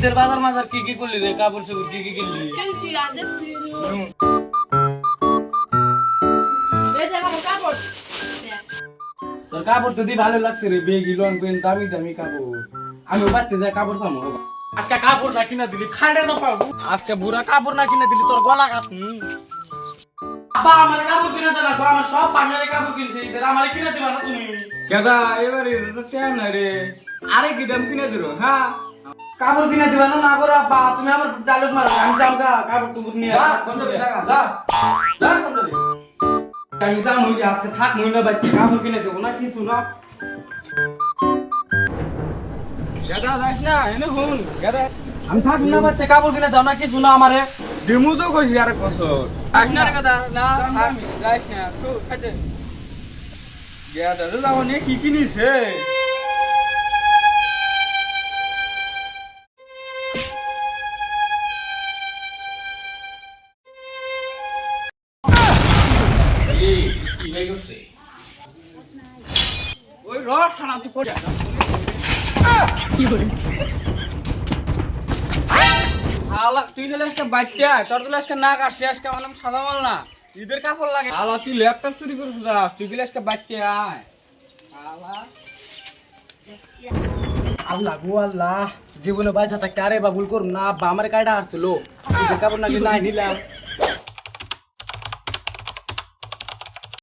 ঈদের বাজার মাজার কি কি করলি রে? কাপড় চোপড় কি কি কিনলি? তোর কাপড় তো দি ভালো লাগছে রে, বেগি লং পেন দামি দামি কাপড়। আমি বাড়তে যাই কাপড় চামো। আজকে কাপড় না কিনা দিলি খাইলে না পাবো। আজকে বুড়া কাপড় না কিনে দিলি তোর গলা কাটনি। আব্বা আমার কাপড় কিনা দেনা, আমার সব পার্টনারে কাপড় কিনছে ঈদের, আমারে কিনা দিবা না তুমি? কেদা এবারে তো টাইম নাই রে, আরে কি দাম কিনে দিল? হ্যাঁ কাপড় কিনে দিবা না না করো আব্বা, তুমি আমার ডায়লগ মারো, আমি যাম গা কাপড় টুকুর নিয়ে। যা বন্ধ করে যা যা যা বন্ধ করে। আমি যাম হই আজকে থাক মইনা বাচ্চা কাপড় কিনে দেবো না কিছু না। কেদা যাস না এনে হুন কেদা আমি থাক না বাচ্চা কাপড় কিনে দাও না কিছু না আমারে। দিমু তো কইছি আরেক বছর আস না রে কেদা না আমি যাস না তো খাইতে গেদা তো যাও নে কি কিনিছে ওই রড খানা তুই পড়ে আলা তুই চলে আজকে বাইতে আয়, তোর চলে আজকে না কাটছে আজকে আমার নাম সাদা মাল না, ঈদের কাপড় লাগে। আলা তুই ল্যাপটপ চুরি করিস না, তুই গেলে আজকে বাইতে আয়। আলা আল্লাহ গো আল্লাহ, জীবনে বাঁচা থাকতে আরে বাবুল করুন না আব্বা আমার কায়দা হারছিল, কাপড় না কিনে নাই নিলাম।